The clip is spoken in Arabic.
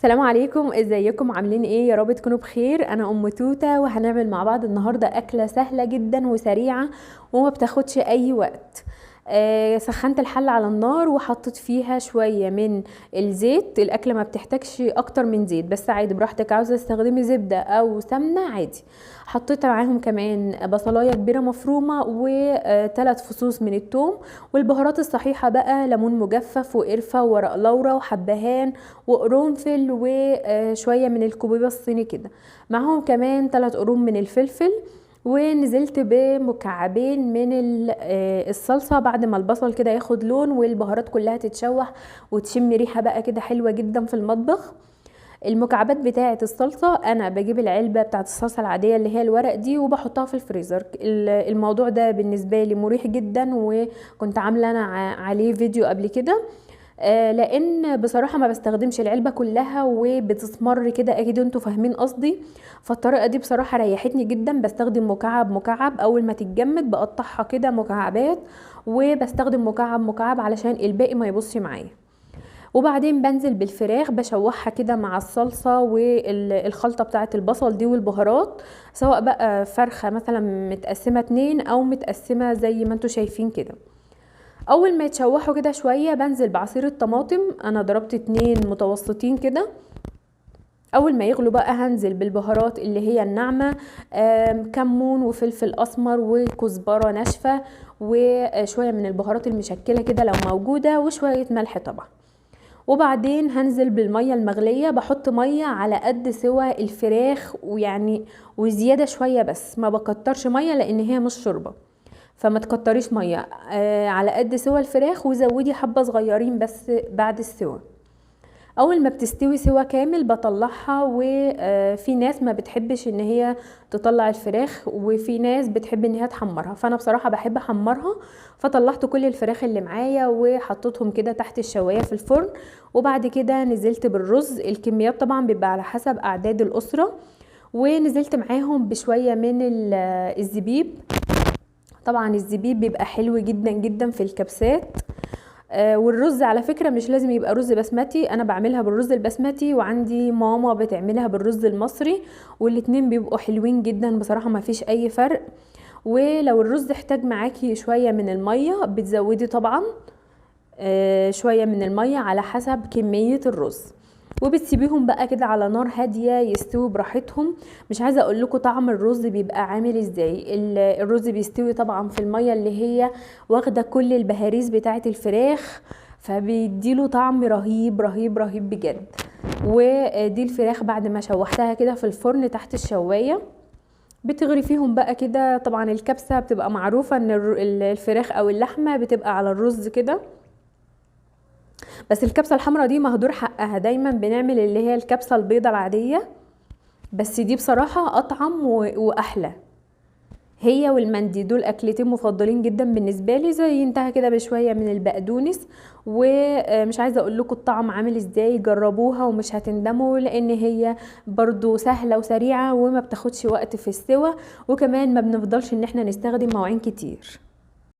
السلام عليكم، ازيكم؟ عاملين ايه؟ يا رب تكونوا بخير. انا ام توته وهنعمل مع بعض النهارده اكله سهله جدا وسريعه وما بتاخدش اي وقت. سخنت الحله على النار وحطيت فيها شويه من الزيت. الاكله ما بتحتاجش اكتر من زيت، بس عادي براحتك، عاوزه تستخدمي زبده او سمنه عادي. حطيت معاهم كمان بصلايه كبيره مفرومه و3 فصوص من الثوم، والبهارات الصحيحه بقى ليمون مجفف وقرفه وورق لورا وحبهان وقرنفل وشويه من الكوبيبه الصيني كده. معاهم كمان 3 قرون من الفلفل، ونزلت بمكعبين من الصلصه بعد ما البصل كده ياخد لون والبهارات كلها تتشوح وتشم ريحه بقى كده حلوه جدا في المطبخ. المكعبات بتاعه الصلصه انا بجيب العلبه بتاعه الصلصه العاديه اللي هي الورق دي وبحطها في الفريزر. الموضوع ده بالنسبه لي مريح جدا، وكنت عامله انا عليه فيديو قبل كده. لان بصراحه ما بستخدمش العلبه كلها وبتسمر كده، اكيد انتوا فاهمين قصدي. فالطريقه دي بصراحه ريحتني جدا. بستخدم مكعب مكعب، اول ما تتجمد بقطعها كده مكعبات، وبستخدم مكعب مكعب علشان الباقي ما يبصش معايا. وبعدين بنزل بالفراخ بشوحها كده مع الصلصه والخلطه بتاعه البصل دي والبهارات، سواء بقى فرخه مثلا متقسمه 2 او متقسمه زي ما انتوا شايفين كده. اول ما يتشوحوا كده شويه بنزل بعصير الطماطم، انا ضربت 2 متوسطين كده. اول ما يغلوا بقى هنزل بالبهارات اللي هي الناعمه، كمون وفلفل اسمر وكزبره ناشفه وشويه من البهارات المشكله كده لو موجوده، وشويه ملح طبعا. وبعدين هنزل بالميه المغليه، بحط ميه على قد سوى الفراخ ويعني وزياده شويه، بس ما بكترش ميه لان هي مش شوربه، فما تكتريش ميه. على قد سوى الفراخ، وزودي حبه صغيرين بس بعد السوى. اول ما بتستوي سوا كامل بطلعها. وفي ناس ما بتحبش ان هي تطلع الفراخ، وفي ناس بتحب ان هي تحمرها، فانا بصراحه بحب احمرها. فطلعت كل الفراخ اللي معايا وحطيتهم كده تحت الشوايه في الفرن. وبعد كده نزلت بالرز، الكميات طبعا بيبقى على حسب اعداد الاسره. ونزلت معاهم بشويه من الزبيب. طبعا الزبيب بيبقى حلو جدا جدا في الكبسات. والرز على فكرة مش لازم يبقى رز بسمتي، انا بعملها بالرز البسمتي، وعندي ماما بتعملها بالرز المصري، والاتنين بيبقوا حلوين جدا بصراحة، ما فيش اي فرق. ولو الرز احتاج معاكي شوية من المية بتزودي طبعا شوية من المية على حسب كمية الرز. وبتسيبيهم بقى كده على نار هاديه يستوي براحتهم. مش عايزه اقول لكم طعم الرز بيبقى عامل ازاي. الرز بيستوي طبعا في الميه اللي هي واخده كل البهاريز بتاعه الفراخ، فبيديله طعم رهيب رهيب رهيب بجد. ودي الفراخ بعد ما شوحتها كده في الفرن تحت الشوايه، بتغرفيهم بقى كده. طبعا الكبسه بتبقى معروفه ان الفراخ او اللحمه بتبقى على الرز كده، بس الكبسه الحمراء دي مهدور حقها. دايما بنعمل اللي هي الكبسه البيضه العاديه، بس دي بصراحه اطعم واحلى. هي والمندي دول اكلتين مفضلين جدا بالنسبه لي. زينتها كده بشويه من البقدونس، ومش عايزه اقول لكم الطعم عامل ازاي. جربوها ومش هتندموا، لان هي برضو سهله وسريعه وما بتاخدش وقت في السوى، وكمان ما بنفضلش ان احنا نستخدم مواعين كتير.